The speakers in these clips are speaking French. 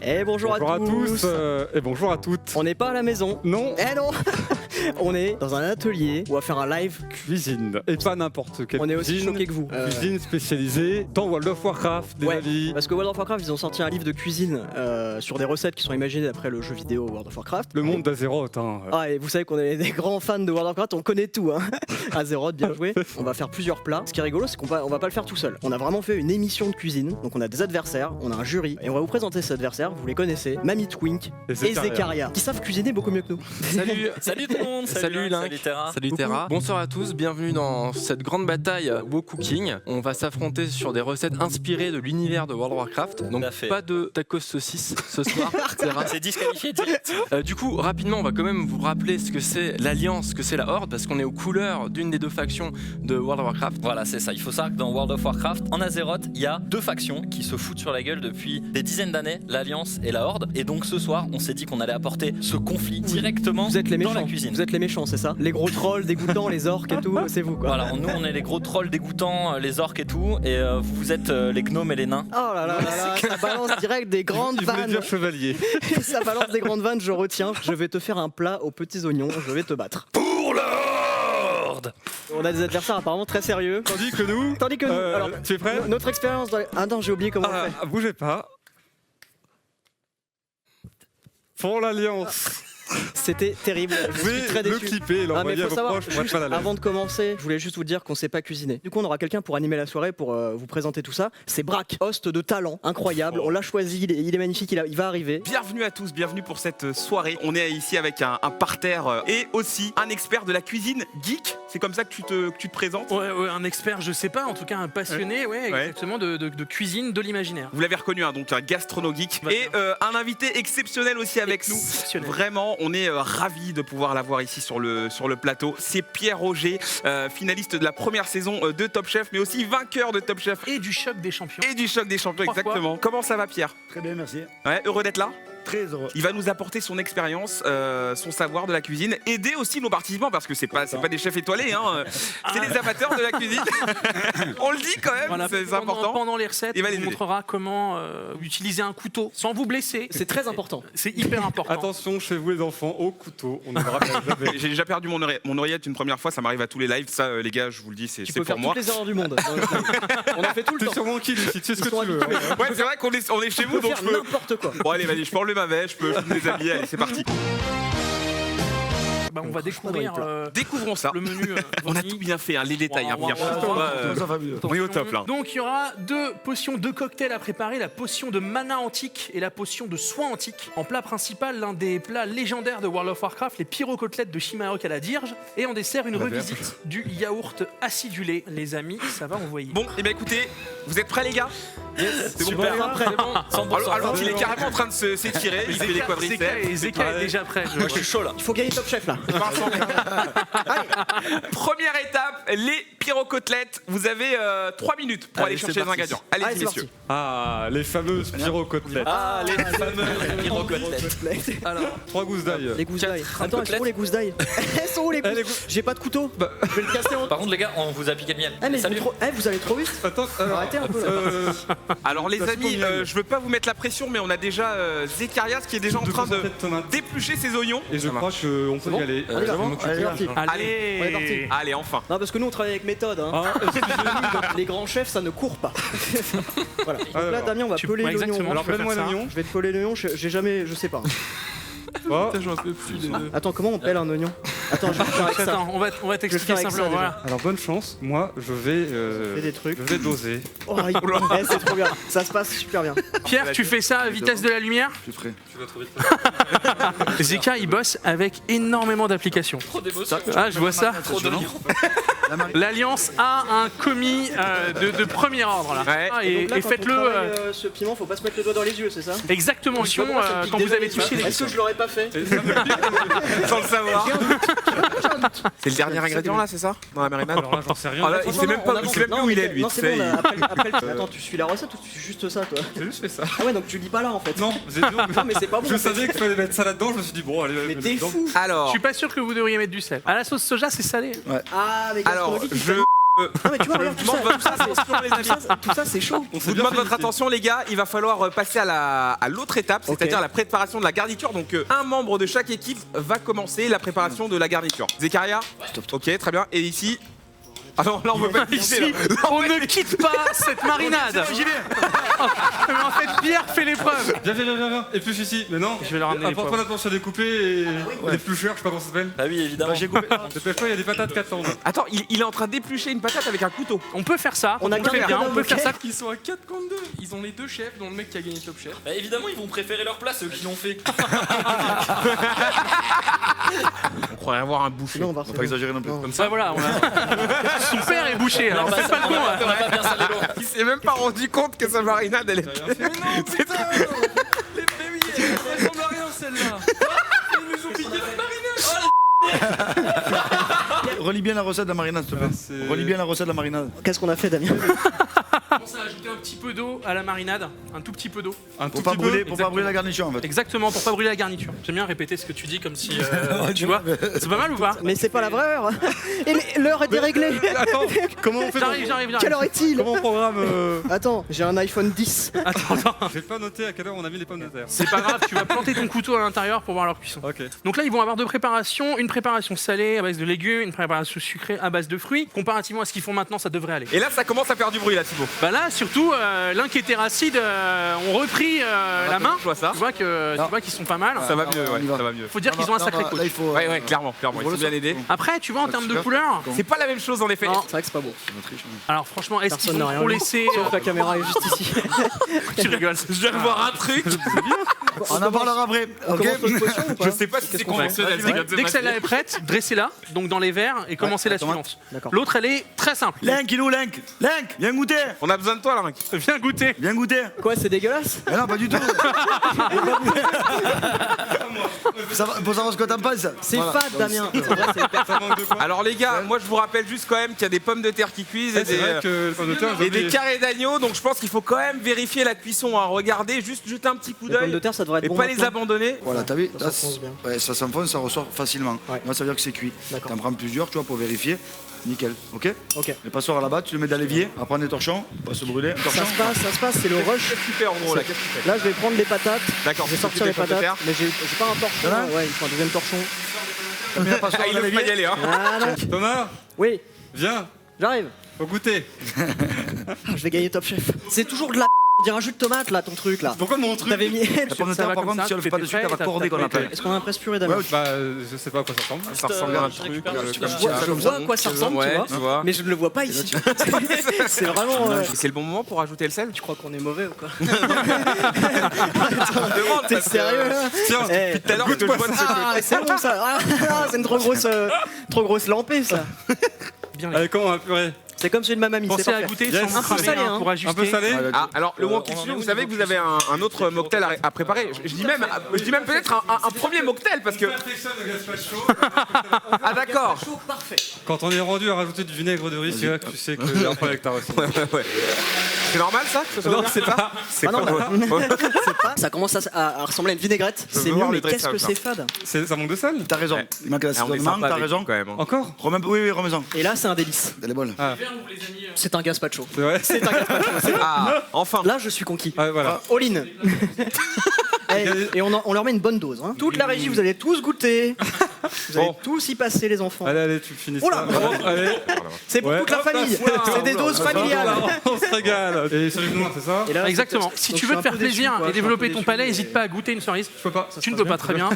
Et bonjour à tous et bonjour à toutes. On n'est pas à la maison. Non. Eh non. On est dans un atelier où on va faire un live Cuisine. Et pas n'importe quelle On est cuisine. aussi choqués que vous. Cuisine spécialisée dans World of Warcraft, des avis. Parce que World of Warcraft, ils ont sorti un livre de cuisine sur des recettes qui sont imaginées d'après le jeu vidéo World of Warcraft. Le monde d'Azeroth. Ah, et vous savez qu'on est des grands fans de World of Warcraft, on connaît tout. Azeroth, bien joué. On va faire plusieurs plats. Ce qui est rigolo, c'est qu'on va pas le faire tout seul. On a vraiment fait une émission de cuisine. Donc on a des adversaires, on a un jury. Et on va vous présenter ces adversaires, vous les connaissez. Mamie Twink et Zekaria, qui savent cuisiner beaucoup mieux que nous. Salut. Salut tout le monde. Salut Link. Salut Terra. Salut Terra. Bonsoir à tous, bienvenue dans cette grande bataille WoW Cooking. On va s'affronter sur des recettes inspirées de l'univers de World of Warcraft. Donc pas de tacos saucisses ce soir, Terra. C'est disqualifié direct. Du coup, rapidement, on va quand même vous rappeler ce que c'est l'Alliance, ce que c'est la Horde, parce qu'on est aux couleurs d'une des deux factions de World of Warcraft. Voilà, c'est ça. Il faut savoir que dans World of Warcraft, en Azeroth, il y a deux factions qui se foutent sur la gueule depuis des dizaines d'années, l'Alliance et la Horde. Et donc ce soir, on s'est dit qu'on allait apporter ce conflit directement Vous êtes les dans méchants. la cuisine. Vous êtes les méchants, c'est ça? Les gros trolls dégoûtants, les orques et tout, c'est vous quoi. Voilà, nous on est les gros trolls dégoûtants, les orques et tout, et vous êtes les gnomes et les nains. Oh là là là là, ça balance direct des grandes Il voulait vannes. dire chevalier. Ça balance des grandes vannes, je retiens. Je vais te faire un plat aux petits oignons, je vais te battre. Pour la Horde. On a des adversaires apparemment très sérieux. Tandis que nous. Alors, tu es prêt? notre expérience dans les... Ah non, j'ai oublié comment on fait. Bougez pas. Pour l'Alliance. C'était terrible, je suis très le déçu. clipper et Ah, mais l'envoyer à faut vos savoir, proches pour être mal à l'aise. avant de commencer, je voulais juste vous dire qu'on sait pas cuisiner. Du coup, on aura quelqu'un pour animer la soirée, pour vous présenter tout ça. C'est Braque, host de talent, incroyable. On l'a choisi, il est magnifique, il va arriver. Bienvenue à tous, bienvenue pour cette soirée. On est ici avec un parterre et aussi un expert de la cuisine geek. C'est comme ça que tu te présentes. Ouais, un expert, je sais pas, en tout cas un passionné, exactement, de cuisine, de l'imaginaire. Vous l'avez reconnu, donc un gastrono-geek. Et un invité exceptionnel aussi avec nous. Vraiment, on est ravis de pouvoir l'avoir ici sur le plateau. C'est Pierre Roger, finaliste de la première saison de Top Chef, mais aussi vainqueur de Top Chef. Et du choc des champions. Et du choc des champions, exactement. Comment ça va, Pierre? Très bien, merci. Ouais, heureux d'être là? Très heureux. Il va nous apporter son expérience, son savoir de la cuisine, aider aussi nos participants parce que c'est pas des chefs étoilés, c'est des amateurs de la cuisine. On le dit quand même, Voilà, c'est important. Pendant les recettes, Il va on les vous aider. montrera comment utiliser un couteau sans vous blesser. C'est très important. C'est hyper important. Attention chez vous les enfants, au couteau. On ne rappelle jamais. J'ai déjà perdu mon oreillette une première fois, ça m'arrive à tous les lives. Ça, les gars, je vous le dis, c'est Tu peux pour faire moi. toutes les erreurs du monde. On en fait tout le T'es temps. sûrement qui ici, tu sais ce que tu veux. Ouais, c'est vrai qu'on est chez Tu vous, peux donc faire je peux. n'importe quoi. Bon, allez, vas-y, je peux enlever ma veste, je peux les habiller, allez, c'est parti. On va découvrir Découvrons ça. le menu. On a tout bien fait, les détails, bien sûr. On est au top là. Donc il y aura deux potions, deux cocktails à préparer, la potion de mana antique et la potion de soin antique. En plat principal, l'un des plats légendaires de World of Warcraft, les pyrocotelettes de Chimaok à la Dirge. Et en dessert, une revisite du yaourt acidulé. Les amis, ça va envoyer. Bon, et bien écoutez, vous êtes prêts les gars? C'est bon. Super. C'est bon. Alors il est carrément en train de s'étirer, il fait des quadriceps. Zeka est déjà prêt. Moi je suis chaud là. Il faut gagner Top Chef là. Première étape, les pyrocotelettes. Vous avez 3 minutes pour aller chercher les ingrédients. Allez, Allez-y c'est messieurs. Ah, les fameuses pyrocotelettes. Ah, les fameux pyrocotelettes. Alors, 3 gousses d'ail. les gousses d'ail. Attends, elles sont où les gousses d'ail? Elles sont où les gousses? J'ai pas de couteau. Je vais le casser en. Par contre les gars, on vous a piqué le miel. Eh mais Salut. vous allez trop vite. Attends, Arrêtez un peu. Alors les Ça se amis, combien je veux pas vous mettre la pression, mais on a déjà Zecharias qui est déjà en train de d'éplucher ses oignons. Et je crois qu'on peut y aller. Allez, c'est parti. Allez, On est parti. allez enfin. Non, parce que nous on travaille avec méthode. Les grands chefs ça ne court pas. Voilà. Donc là, Alors, Damien, on va peler l'oignon. exactement. Alors, Je peux donne-moi faire ça. l'oignon. Je vais te peler l'oignon, j'ai jamais, je sais pas. Oh. Attends, comment on pèle un oignon? Attends, je vais le faire avec ça. Attends, on va Je vais t'expliquer le faire avec simplement. ça, Voilà. Alors bonne chance, moi je vais Fais des trucs. je vais doser. Oh, c'est trop bien. Ça se passe super bien. Pierre, tu fais ça à vitesse de la lumière? Je suis prêt. Zeka, il bosse avec énormément d'applications. Trop d'émotion. Ah, je vois ça. Trop d'oignons. L'Alliance a un commis de premier ordre là. Ouais. Ah, Donc là, et quand on faites-le travaille, ce piment, faut pas se mettre le doigt dans les yeux, c'est ça? exactement Sinon, moi, ça me pique quand des vous avez années. touché les. Est-ce que je l'aurais pas fait? Sans le savoir. C'est le dernier ingrédient là, c'est ça? Dans la marinade? Alors là j'en sais rien. Ah, là, il sait même pas où il est lui. Non, tu c'est sais, bon, il- là, après, attends, tu suis la recette ou tu suis juste ça, toi? J'ai juste fait ça. Ah ouais, donc tu lis pas là en fait. Non, Non, mais c'est pas bon. je en fait. savais qu'il fallait mettre ça là-dedans, je me suis dit bon allez. Mais t'es dedans. fou. Je Alors, suis pas sûr que vous devriez mettre du sel. À la sauce soja, c'est salé. Ah, mais alors gastronomique, il je fait- Ah mais tu vois, regarde, Je demande votre attention, les amis. tout ça c'est chaud. On vous demande votre attention, les gars. Il va falloir passer à l'autre étape, c'est-à-dire la préparation de la garniture. Donc, un membre de chaque équipe va commencer la préparation de la garniture. Zekaria. Ok, très bien. Et ici. Ah non, là on veut pas Ici, on ne quitte pas cette marinade. J'y vais. Mais en fait, Pierre fait l'épreuve. Viens. Et plus ici. Mais non. Je vais le ramener. Apporte-moi la planche à découper et les plucheurs, je sais pas comment ça s'appelle. Ah oui, évidemment. J'ai coupé. Dépêche-toi, il y a des patates qui attendent. Attends, il est en train d'éplucher une patate avec un couteau. On peut faire ça. On a peut gagné bien. un On peut faire ça. Ils sont à 4 contre 2. Ils ont les deux chefs, dont le mec qui a gagné Top Chef. Bah, évidemment, ils vont préférer leur place, eux qui l'ont fait. On croirait avoir un boucher. Non, on va Faut pas exagérer non plus. Comme ça, voilà. Son père est bouché. Alors, faites pas le con. On va pas bien saler l'eau. Il s'est même pas rendu compte que sa marinade, elle est. Mais non, putain. Mais oui, elle ressemble à rien celle-là. Ils nous ont piqué la marinade. Relis bien la recette de la marinade, s'il te plaît. Relis bien la recette de la marinade. Qu'est-ce qu'on a fait, Damien? Commence à ajouter un petit peu d'eau à la marinade. Un tout petit peu d'eau. Pour pas brûler la garniture en fait. Exactement, pour pas brûler la garniture. J'aime bien répéter ce que tu dis comme si. Tu vois. C'est pas mal ou pas? Mais c'est pas la vraie heure. Et l'heure est déréglée. Attends, comment on fait J'arrive. Quelle heure est-il? Comment on programme Attends, j'ai un iPhone 10. Attends. J'ai pas noté à quelle heure on a mis les pommes de terre. C'est pas grave, tu vas planter ton couteau à l'intérieur pour voir leur cuisson. Ok. Donc là, ils vont avoir deux préparations. Une préparation salée à base de légumes, une préparation sucrée à base de fruits. Comparativement à ce qu'ils font maintenant, ça devrait aller. Et là, ça commence à faire du bruit, là, Thibaut. Bah là, surtout, l'un qui était racide ont repris la main. Je vois ça. Tu vois qu'ils sont pas mal. Ça va mieux, on y va. ça va mieux. Faut dire qu'ils ont un sacré coach. Là, il faut. Ouais, clairement, ils sont bien aidés. Après, tu vois, en termes de couleur, C'est pas la même chose en effet. Non. C'est vrai que c'est pas beau. alors franchement, est-ce qu'ils Personne n'a vont rien trop vu. laisser. La caméra est juste ici. Tu rigoles. Je viens de voir un truc. On en parlera après. On Ok. commence notre potion ou pas? Je sais pas si c'est conventionnel. Dès que celle-là est prête, dressez-la, donc dans les verres, et commencez la suivante. D'accord. L'autre, elle est très simple. Link, il est où Link? Link, viens goûter. On a besoin de toi, là, mec. Viens goûter. Viens goûter. Quoi, c'est dégueulasse? Mais non, pas du tout. Ça va, pour savoir ce que t'en penses. C'est Voilà. fade, Damien. En vrai, c'est hyper fade. Alors les gars, moi je vous rappelle juste quand même qu'il y a des pommes de terre qui cuisent et C'est vrai que les pommes de terre, et des carrés d'agneau, donc je pense qu'il faut quand même vérifier la cuisson. Regardez, juste jeter un petit coup Les pommes de d'œil terre, ça devrait être et bon pas les maintenant. abandonner. Voilà, t'as vu? Ça s'enfonce bien. Ouais, ça s'enfonce, ça ressort facilement. Ouais. Moi, ça veut dire que c'est cuit. D'accord. T'en prends plusieurs, tu vois, pour vérifier. Nickel, ok? Ok. Les passoires à la bas, tu le mets dans l'évier, à prendre des torchons, pas se brûler. Ça se passe, c'est le rush. Qu'est-ce que tu fais en gros là? Qu'est-ce que tu fais? Là, je vais prendre les patates. D'accord, Je vais tu sortir les t'occupes des pommes de patates. terre. Mais j'ai pas un torchon. Voilà. Ouais, il faut un deuxième torchon. T'as mis la passoire Ah, il dans ose pas y l'évier. aller, hein. Ah non. Thomas, Oui, viens, j'arrive. faut goûter. Je vais gagner Top Chef. C'est toujours de la on dirait un jus de tomate là, ton truc là. Pourquoi mon truc T'avais mis. La pomme de Ça va terre, par comme contre, ça, si elle tu fait pas fais de suite, elle va prêt, corder t'as qu'on appelle. Est-ce qu'on a un presse-purée Damien? Bah, je sais pas à quoi ça ressemble. Ça ressemble à un Je truc récupère le comme truc. ça. Je vois à quoi ça ressemble, Ouais, tu tu vois. vois. Mais je ne le vois pas ici. C'est vraiment. C'est le bon moment pour rajouter le sel. Tu crois qu'on est mauvais ou quoi? Demande, T'es parce que- sérieux là? Tiens, Eh, Tout à l'heure, je te le vois de ce Ah, c'est bon ça. Ah, c'est une trop grosse lampée ça. allez, comment, purée? C'est comme celui de ma mamie. C'est Pensez à parfait. goûter Yes. sans Un peu cramer, salé, hein, hein. pour ajuster. Un peu salé? Ah, alors le wonky on en est vous où, savez que niveau vous avez un autre mocktail à préparer. Je dis même peut-être un premier mocktail parce que. Ah d'accord. Parfait. Quand on est rendu à rajouter du vinaigre de riz, c'est là que tu sais que j'ai un problème avec ta recette. Ouais. C'est normal ça que ce soit Non, ouvert c'est comme ça pas. C'est Ah non, pas. Ouais. Ça commence à ressembler à une vinaigrette. Je C'est veux voir mieux, le mais qu'est-ce que dressage, c'est fade. Ça manque de sel? T'as raison. Ouais. Il manque la Ah, on est cinnamon, sympa t'as avec raison. vous, quand même. Encore? Oui, remets-en. Et là, c'est un délice. Elle est bonne. C'est un gazpacho. C'est vrai? C'est un gazpacho. Ah, enfin. Là, je suis conquis. Ah, voilà. All in. Et on leur met une bonne dose. Hein. Toute la régie, vous allez tous goûter. Vous allez Bon. tous y passer, les enfants. Allez, tu finis Oh ça. là Bon, allez. C'est pour Ouais. toute la Hop, famille. là, C'est des doses familiales. On se régale. Et salut noir, c'est ça? Et là, Exactement. c'est- Si donc tu je veux suis te un faire peu déçu, plaisir quoi. et Je suis un développer peu ton déçu, palais, mais- n'hésite pas à goûter une cerise. Je peux pas. Tu ne peux pas très bien.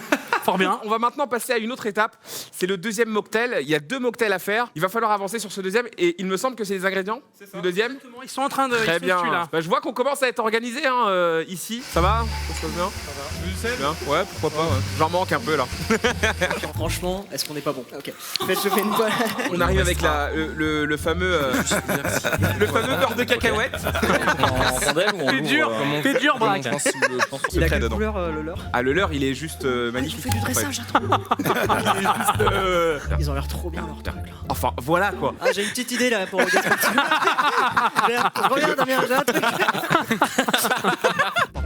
Fort bien. On va maintenant passer à une autre étape. C'est le deuxième mocktail. Il y a 2 mocktails à faire. Il va falloir avancer sur ce deuxième. Et il me semble que c'est les ingrédients du deuxième. Ils sont en train de. Très ils bien. sont là. Bah, je vois qu'on commence à être organisé hein, ici. Ça va? Ça se passe bien? Bien. Ouais, pourquoi pas. Ouais. J'en manque un peu là. Franchement, est-ce qu'on n'est pas bon? Ok. En fait, je fais une fois. On arrive avec le fameux le fameux beurre de cacahuète. En tandem ou en T'es lourd, dur, t'es dur, Braque. Il a secret quelle dedans. couleur le leur? Ah le leur il est juste Il magnifique. fait du dressage, attends. Ils ont l'air trop bien leur truc là. Enfin voilà quoi. Ah, j'ai une petite idée là pour le gazpacho. Regarde, Damien, j'ai un truc.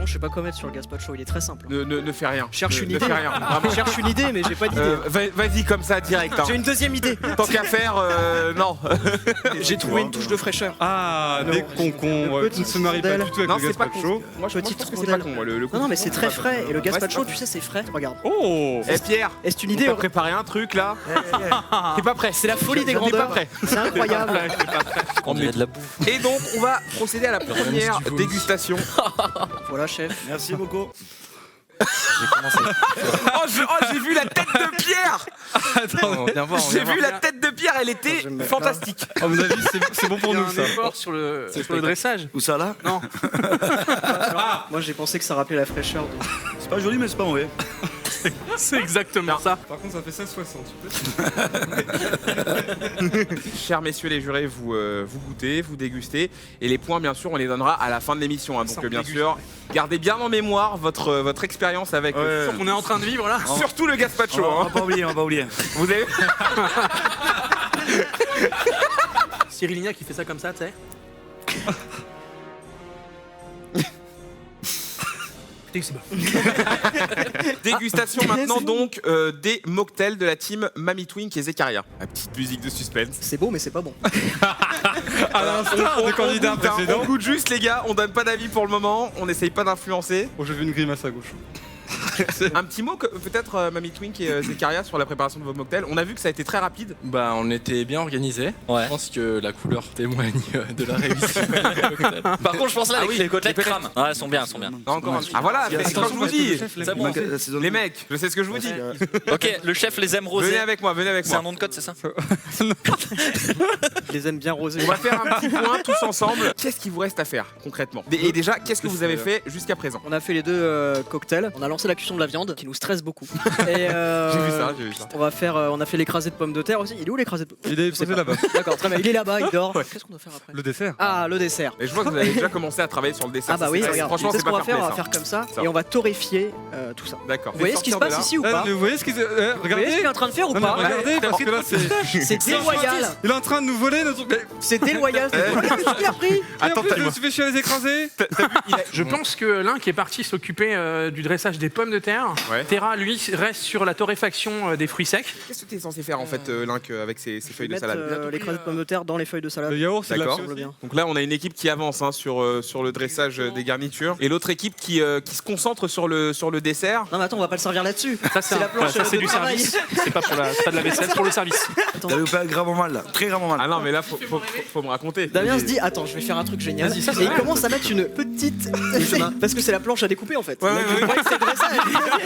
contre, je sais pas quoi mettre sur le gazpacho, il est très simple. Ne fais rien. Cherche une Ne idée. fais rien. Je cherche une idée, mais j'ai pas d'idée. Vas-y comme ça, direct. Hein. J'ai une deuxième idée. Tant qu'à faire, non. J'ai trouvé une touche de fraîcheur. Ah, des concons. Tu ne se maries pas du tout avec Non, le c'est pas gazpacho. Moi, je Petite pense que c'est pas rondelle. con. Moi, le Non, mais c'est très frais. Et le gazpacho, c'est tu sais, c'est frais. Regarde. Oh. Eh Pierre, Est-ce une on idée t'a préparé un truc là. T'es pas prêt. C'est la folie des J'en ai pas grandeurs. prêt. C'est incroyable. On dirait de la bouffe. Et donc, on va procéder à la première dégustation. Voilà, chef. Merci beaucoup. J'ai vu la tête de Pierre. Attends, viens voir. J'ai vu la tête de Pierre, elle était je vais me mettre fantastique. À mon avis, c'est bon pour Il y a nous un ça. effort sur le dressage. Où ça là? Non. Moi, j'ai pensé que ça rappelait la fraîcheur. C'est pas joli, mais c'est pas mauvais. C'est exactement ça. Par contre, ça fait 16,60. Chers messieurs les jurés, vous goûtez, vous dégustez. Et les points, bien sûr, on les donnera à la fin de l'émission. Hein. Donc, Ça, on bien déguste. sûr, gardez bien en mémoire votre expérience avec On est en train de vivre là. surtout le gazpacho. On Hein. va pas oublier, on va pas oublier. Vous avez Cyril Lignac qui fait ça comme ça, tu sais. Putain, c'est bon. dégustation maintenant donc des mocktails de la team Mamie Twink et Zekaria. La petite musique de suspense. C'est beau, mais c'est pas bon. À l'instar des candidats goûte, hein, précédents. on goûte juste les gars, on donne pas d'avis pour le moment, on essaye pas d'influencer. Oh, j'ai vu une grimace à gauche. Un petit mot peut-être Mamie Twink et Zekaria sur la préparation de vos mocktails. On a vu que ça a été très rapide. Bah, on était bien organisé. Ouais. Je pense que la couleur témoigne de la réussite. Par contre, je pense là, Ah oui, les côtelettes les palettes. crament. Ouais, elles sont bien, elles sont bien. Non, encore un. Ah voilà, c'est ce que je vous dis. C'est bon. Les mecs, je sais ce que je vous dis. Ok, le chef les aime rosés. Venez avec moi, venez avec C'est un moi. nom de code, c'est ça? Je les aime bien rosés. On va faire un petit point tous ensemble. Qu'est-ce qu'il vous reste à faire concrètement? Et déjà, qu'est-ce que vous avez fait jusqu'à présent? On a fait les deux cocktails. On a lancé la cuisson de la viande qui nous stresse beaucoup. Et J'ai vu ça, j'ai vu ça. on a fait l'écrasé de pommes de terre aussi. Il est où l'écrasé de pommes? Il est Je sais posé pas. là-bas. D'accord, très bien. Il est là-bas, il dort. Qu'est-ce qu'on doit faire après? Le dessert. Ah, le dessert. Et je vois que vous avez déjà commencé à travailler sur le dessert. Ah bah Ça, oui, c'est- regarde. Franchement, Tu sais c'est ce qu'on pas va faire? On va fair-play, faire comme ça Ça. et on va torréfier tout ça. ça. D'accord. Vous voyez ce qui se passe ici ou pas? Vous voyez ce qu'il Vous voyez ce regardez. qu'il est en train de faire ou Non, mais pas? regardez, parce que là, c'est. C'est déloyal. Il est en train de nous voler notre. Mais C'est déloyal. Regarde ce qu'il a pris. Attends, je me suis fait chier à les écraser. Je pense que l'un qui est parti s'occuper du dressage des pommes de terre, Ouais. Terra lui reste sur la torréfaction des fruits secs. Qu'est-ce que tu es censé faire en fait, Link, avec ces feuilles de Mettre salade? l'écrasé de pommes de terre dans les feuilles de salade. Le yaourt, c'est de la D'accord. pseudo. semble bien. Donc là, on a une équipe qui avance hein, sur le dressage des garnitures et l'autre équipe qui se concentre sur le dessert. Non mais attends, on va pas le servir là-dessus. Ça c'est C'est la planche ça, c'est de du travail. service. C'est pas de la vaisselle, c'est pour le service. T'allais vous faire gravement mal là, très gravement mal. Ah non, mais là, faut me raconter. Damien se dit attends, je vais faire un truc génial. Et il commence à mettre une petite parce que c'est la planche à découper en fait. Ouais, Donc, ouais, il croyait que c'était le dressage.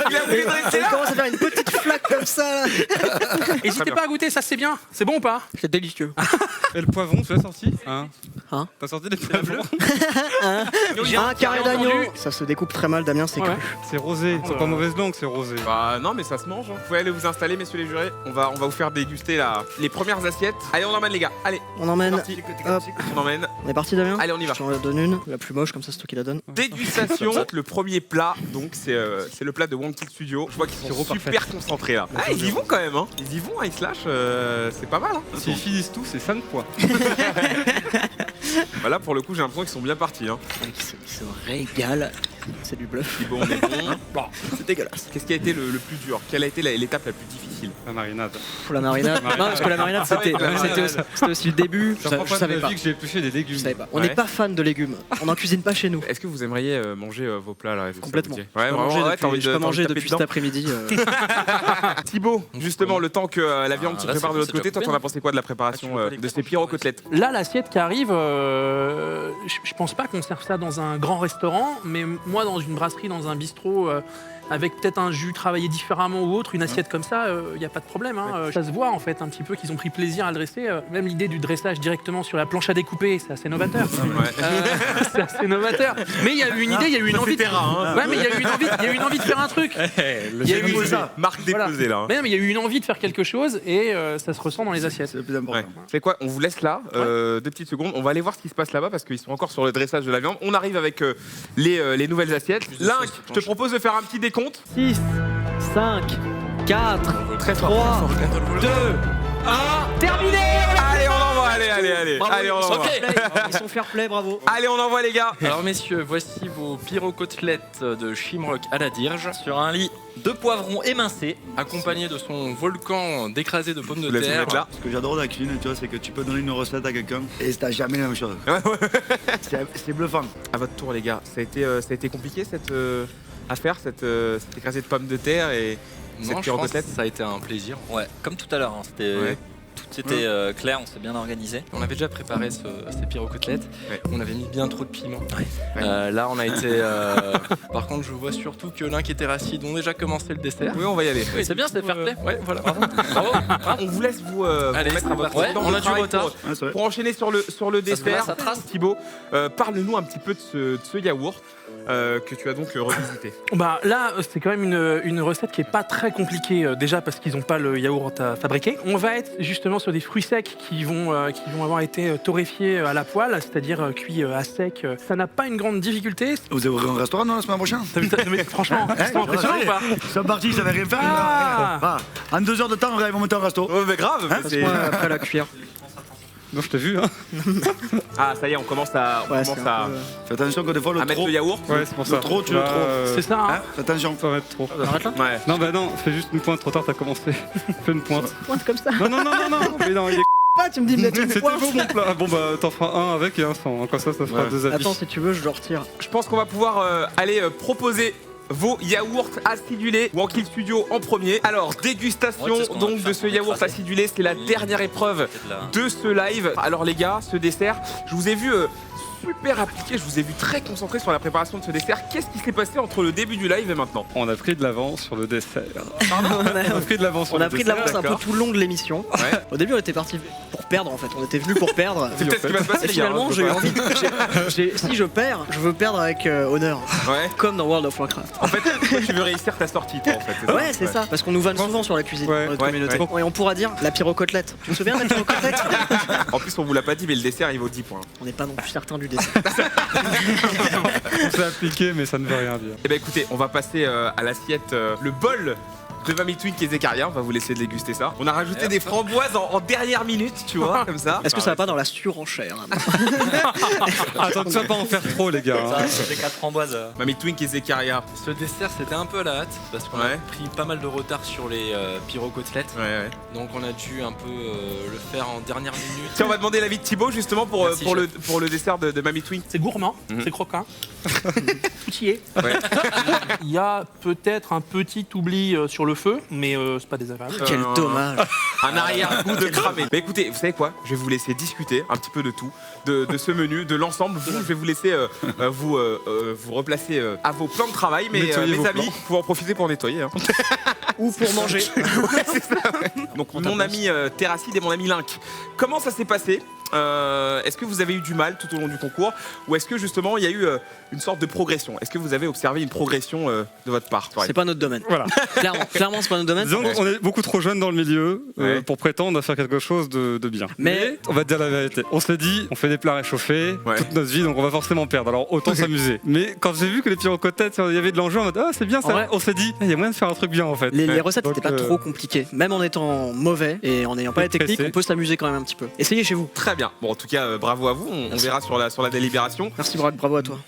Il a voulu dresser Et il là. commence à faire une petite flaque comme ça. N'hésitez pas à goûter, ça c'est bien. C'est bon ou pas? C'est délicieux. Et le poivron, tu l'as sorti? Hein? Hein? T'as sorti les poivrons? Un carré entendu. d'agneau. Ça se découpe très mal, Damien, c'est Ouais. cru. C'est rosé. C'est pas mauvaise langue, c'est rosé. Bah non, mais ça se mange. Hein. Vous pouvez aller vous installer, messieurs les jurés. On va vous faire déguster les premières assiettes. Allez, on emmène les gars. Allez, On emmène. parti. Hop. On emmène. On est parti, Damien? Allez, on y va. Je t'en donne une, la plus moche, comme ça c'est toi qui la donne. Dégustation, le premier plat, donc c'est le plat de One Kill Studio. Je vois qu'ils sont Sirop super concentrés là. Ah, ils y vont quand même, hein. Ils y vont, ils se lâchent, c'est pas mal. Hein. S'ils finissent tout, c'est 5 points. Bah là, pour le coup, j'ai l'impression qu'ils sont bien partis. Hein. Il se régale. C'est du bluff. Puis bon, on est bon. C'est dégueulasse. Qu'est-ce qui a été le plus dur? Quelle a été l'étape la plus difficile? La marinade. Pour la marinade. Non, parce que la marinade, c'était aussi le début. C'est la première Je fois de savais ma pas. vie que j'ai épluché des légumes. Je savais pas. On Ouais. n'est pas fan de légumes. On n'en cuisine pas chez nous. Est-ce que vous aimeriez manger vos plats là? Complètement. Ouais, Je peux vraiment, manger ouais, depuis- t'as envie je peux de manger taper depuis dedans. cet après-midi. Thibaut, justement, le temps que la viande se là, prépare de c'est l'autre côté, déjà toi, coupé, t'en as pensé quoi de la préparation de ces pyro côtelettes? Là, l'assiette qui arrive, je pense pas qu'on serve ça dans un grand restaurant, mais moi, dans une brasserie, dans un bistrot, avec peut-être un jus travaillé différemment ou autre, une assiette comme ça, il n'y a pas de problème. Hein. Ça se voit en fait un petit peu qu'ils ont pris plaisir à le dresser. Même l'idée du dressage directement sur la planche à découper, c'est assez novateur. C'est assez novateur. Mais il y a eu une idée, il y a eu une envie. Ouais, mais il y a eu une envie de faire un truc. Il y a eu Marque déposée là. hein. Mais non, mais il y a eu une envie de faire quelque chose et ça se ressent dans les assiettes. C'est le plus important. Ouais. C'est quoi? On vous laisse là, 2 petites secondes. On va aller voir ce qui se passe là-bas parce qu'ils sont encore sur le dressage de la viande. On arrive avec les nouvelles assiettes. Link, je te propose de faire un petit décompte. 6, 5, 4, Très 3, 2, 1. Terminé. Allez, on envoie, allez. allez, Bravo, allez, on ils sont envoie. fair play, ils sont fair play, bravo. Allez, on envoie les gars. Alors messieurs, voici vos pyrocotelettes de Shimrock à la dirge, Sur un lit de poivrons émincés. accompagné de son volcan d'écrasé de pommes de Laisse-le terre. mettre là. Ce que j'adore dans la cuisine, tu vois, c'est que tu peux donner une recette à quelqu'un et c'est jamais la même chose. C'est bluffant. À votre tour, les gars. Ça a été compliqué cette affaire, cet écrasé de pommes de terre et Non, cette je pense que pyrocotélette. ça a été un plaisir. Ouais, comme tout à l'heure, hein, c'était Ouais. tout était clair, on s'est bien organisé. On avait déjà préparé ces pyrocotelettes. Ouais. On avait mis bien trop de piment. Ouais. Là, on a été. Par contre, je vois surtout que Link et Terracide ont déjà commencé le dessert. Oui, on va y aller. Oui, c'est bien, c'est fair play. Ouais, voilà. Bravo. On vous laisse vous Allez, mettre à votre c'est parti. temps On de a du travail retard. Ouais, c'est vrai. pour enchaîner sur le dessert. ça trace. Thibaut, parle-nous un petit peu de ce yaourt que tu as donc revisité. Bah là, c'est quand même une recette qui est pas très compliquée déjà parce qu'ils n'ont pas le yaourt à fabriquer. On va être justement sur des fruits secs qui vont avoir été torréfiés à la poêle, c'est-à-dire cuits à sec. Ça n'a pas une grande difficulté. Vous avez un restaurant non, la semaine prochaine? Mais franchement, c'est impressionnant ou pas? Ils sont partis, ils savaient rien faire. Ah. En 2 heures de temps, on arrive à monter un resto. Oh, mais grave. Passe-moi après la cuillère. Non, je t'ai vu, hein. Ah, ça y est, on commence à Ouais, c'est un peu, Fais attention que des fois, le mettre trop. le yaourt. Ouais, c'est pour Le ça. trop, tu veux Là, trop. C'est ça, hein. Hein, fais attention. Ça va être trop. Arrête là. Ouais. Non, bah non, fais juste une pointe, trop tard, t'as commencé. Fais une pointe. Pointe comme ça. Non, non, non, non, non, mais non, il est Ah, tu me dis mettre une C'était pointe. beau mon plat. Bon bah t'en feras un avec et un sans. Comme ça fera Ouais. 2 avis. Attends, si tu veux, je le retire. Je pense qu'on va pouvoir aller proposer vos yaourts acidulés Wankill Studio en premier. Alors, dégustation Ouais, c'est ce qu'on a donc fait, de ce on a yaourt écrasé. acidulé, c'est la dernière épreuve C'est de la- de ce live. Alors les gars, ce dessert, je vous ai vu super appliqué, je vous ai vu très concentré sur la préparation de ce dessert. Qu'est-ce qui s'est passé entre le début du live et maintenant? On a pris de l'avance sur le dessert. on On a pris de l'avance sur a le pris de dessert. l'avance un peu d'accord. tout le long de l'émission. Ouais. Au début, on était parti pour perdre en fait. On était venu pour perdre. C'est peut-être ce qui va se passer Et les gars. finalement, hein, j'ai eu je sais envie. Si je perds, je veux perdre avec honneur, pas. Ouais. comme dans World of Warcraft. En fait, toi, tu veux réussir ta sortie, toi, en fait. Ouais, c'est ça. Parce qu'on nous vanne souvent sur la cuisine Ouais, dans notre ouais, communauté. ouais. Et on pourra dire la pyrocotelette. Tu te souviens de la pyrocotelette? En plus, on vous l'a pas dit, mais le dessert, il vaut 10 points. On n'est pas non plus certain du dessert. On s'est appliqué mais ça ne veut rien dire. Eh ben écoutez, on va passer à l'assiette, le bol de Mamie Twink et Zekaria. On va vous laisser déguster ça. On a rajouté des framboises en dernière minute, tu vois, comme ça. Est-ce que ça va pas dans la surenchère? Attends, tu vas pas en faire trop les gars. hein. Ça, c'est 4 framboises. Mamie Twink et Zekaria. Ce dessert, c'était un peu à la hâte parce qu'on Ouais. a pris pas mal de retard sur les pyrocotelettes. Ouais. Donc on a dû un peu le faire en dernière minute. Tiens, on va demander l'avis de Thibaut justement pour, Merci, pour le dessert de Mamie Twink. C'est gourmand, Mhm. c'est croquant. Tout y est. Ouais. Il y a peut-être un petit oubli sur le feu, mais c'est pas désagréable. Quel dommage. Un arrière-goût de cramé. Mais écoutez, vous savez quoi? Je vais vous laisser discuter un petit peu de tout, de ce menu, de l'ensemble. Vous, je vais vous laisser vous replacer à vos plans de travail. Mais Nettoyer mes vos amis, plans. vous pouvez en profiter pour nettoyer. hein. Ou pour manger. Donc mon ami Terracide et mon ami Link. Comment ça s'est passé? Est-ce que vous avez eu du mal tout au long du concours ou est-ce que justement il y a eu une sorte de progression? Est-ce que vous avez observé une progression de votre part? C'est pas notre domaine. Voilà. Clairement, c'est pas notre domaine. Disons qu'on est beaucoup trop jeunes dans le milieu Ouais. pour prétendre à faire quelque chose de bien. Mais- on va te dire la vérité. On s'est dit, on fait des plats réchauffés Ouais. toute notre vie, donc on va forcément perdre. Alors autant s'amuser. Mais quand j'ai vu que les pyrocotettes, il y avait de l'enjeu, en mode ah c'est bien ça, En vrai- on s'est dit il y a moyen de faire un truc bien en fait. Les Ouais. recettes Donc, n'étaient pas trop compliquées. Même en étant mauvais et en n'ayant pas Et les techniques, pressé. on peut s'amuser quand même un petit peu. Essayez chez vous. Très bien. Bon, en tout cas, bravo à vous. On Merci. verra sur la délibération. Merci, bravo à toi.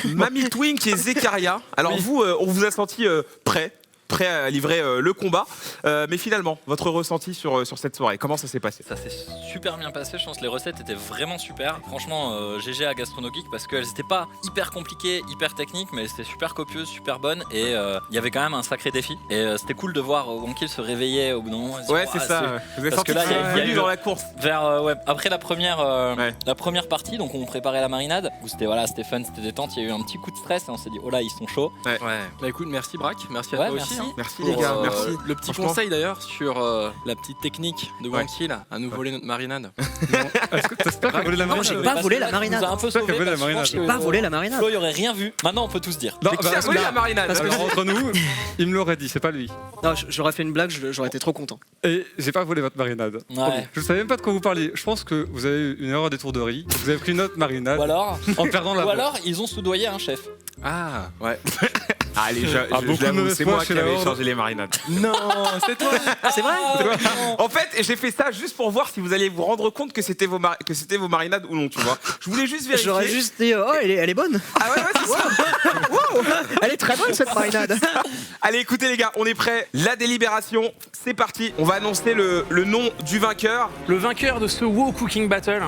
Mamie Twink et Zekaria. Alors vous, on vous a senti prêt à livrer le combat. Mais finalement, votre ressenti sur cette soirée, comment ça s'est passé? Ça s'est super bien passé, je pense que les recettes étaient vraiment super. Franchement, GG à Gastronogeek parce qu'elles n'étaient pas hyper compliquées, hyper techniques, mais c'était super copieuses, super bonnes et il y avait quand même un sacré défi. Et c'était cool de voir Wankill se réveiller au bout d'un moment. et se dire, Ouais, c'est Ouah, ça. Vous avez Parce senti que là, que il y a venu eu- dans la course. Vers après la Ouais. première partie, donc on préparait la marinade où c'était fun, c'était détente. Il y a eu un petit coup de stress et on s'est dit oh là ils sont chauds. Ouais. Bah écoute, merci Braque, merci à Ouais, toi merci. aussi. hein. Merci Pour, les gars, merci. Le petit Franchement. conseil d'ailleurs sur la petite technique de Ouais. Wankill à nous voler notre marinade. Est-ce que t'espères qu'il a volé la Non, marinade? j'ai pas volé la marinade. Nous a un peu C'est toi qui as sauvé volé la parce que je marinade. pense que, Pas volé la marinade. Flo, il aurait rien vu. Maintenant on peut tous dire. Non, Mais qui a volé la marinade? parce que- alors, entre nous, il me l'aurait dit, c'est pas lui. Non, j'aurais fait une blague, j'aurais été trop content. Et j'ai pas volé votre marinade. Ouais. Je savais même pas de quoi vous parliez. Je pense que vous avez eu une erreur d'étourderie. Vous avez pris notre marinade Ou alors, en perdant la ou vôtre. alors ils ont soudoyé un chef. Ah ouais. Allez, beaucoup de l'avoue, mauvaise c'est foi moi chez qui la avais Horde. changé les marinades. Non, c'est toi. C'est vrai? En fait, j'ai fait ça juste pour voir si vous alliez vous rendre compte que c'était vos marinades ou non, tu vois. Je voulais juste vérifier. J'aurais juste dit, oh, elle est bonne. Ah ouais, c'est ça. Elle est très bonne cette marinade. Allez, écoutez les gars, on est prêts. La délibération, c'est parti. On va annoncer le nom du vainqueur. Le vainqueur de ce WoW Cooking Battle.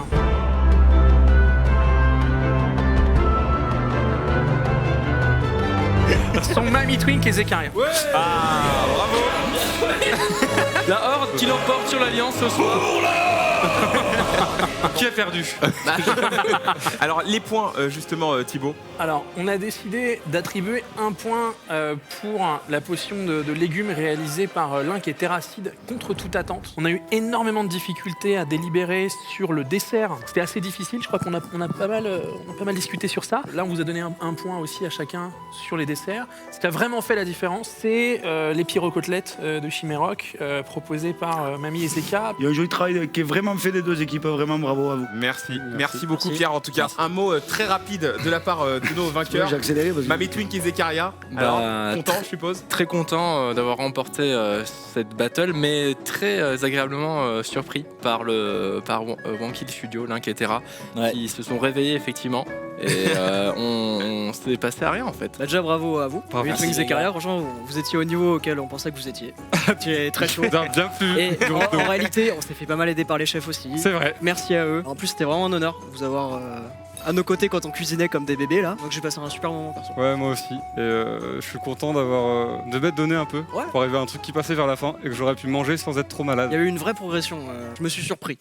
Sont Mamie Twink et Zekaria. Ah, bravo. La Horde qui l'emporte sur l'Alliance ce soir. Qui a perdu? Alors, les points, justement, Thibaut. Alors, on a décidé d'attribuer un point pour la potion de légumes réalisée par Link et Terracide contre toute attente. On a eu énormément de difficultés à délibérer sur le dessert. C'était assez difficile, je crois qu'on a pas mal discuté sur ça. Là, on vous a donné un point aussi à chacun sur les desserts. Ce qui a vraiment fait la différence, c'est les pyro-côtelettes de Chimerock proposées par Mamie et Zeka. Il y a un joli travail qui est vraiment fait des deux équipes, vraiment bravo à vous. Merci beaucoup, Pierre. En tout cas, un mot très rapide de la part de nos vainqueurs. J'ai accéléré parce que... Mamie Twink et Zekaria. Alors, content, je suppose. Très content d'avoir remporté cette battle, mais très agréablement surpris par Wonky Studio, Link et Terra, qui se sont réveillés effectivement. Et on s'est passé à rien en fait. Bah déjà bravo à vous. Bravo. Twink Zekaria, franchement vous étiez au niveau auquel on pensait que vous étiez. Tu es très chaud. Bien plus. Et en réalité, on s'est fait pas mal aider par les chefs aussi. C'est vrai. Merci à eux. En plus, c'était vraiment un honneur de vous avoir à nos côtés quand on cuisinait comme des bébés là. Donc j'ai passé un super moment perso. Ouais, moi aussi. Et je suis content de m'être donné un peu pour arriver à un truc qui passait vers la fin et que j'aurais pu manger sans être trop malade. Il y a eu une vraie progression. Je me suis surpris.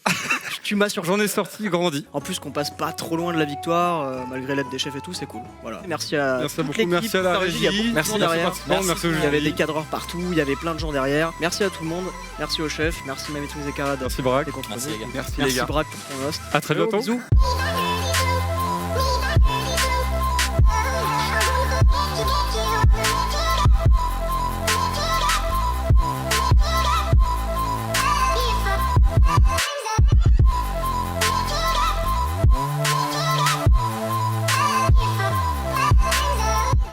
Tu m'as surpris. J'en ai sorti grandi. En plus qu'on passe pas trop loin de la victoire, malgré l'aide des chefs et tout, c'est cool. Voilà. Merci à Merci toute beaucoup, l'équipe, merci à la régie, il y a beaucoup régie, de merci gens aux derrière. participants, merci aux Il y avait jury. des cadreurs partout, il y avait plein de gens derrière. Merci à tout le monde, merci aux chefs, merci Mamie Twink Zekaria Merci Braque. des contrôles. Merci les gars. Merci, les Merci gars. Braque pour ton host. À très bientôt. Bisous.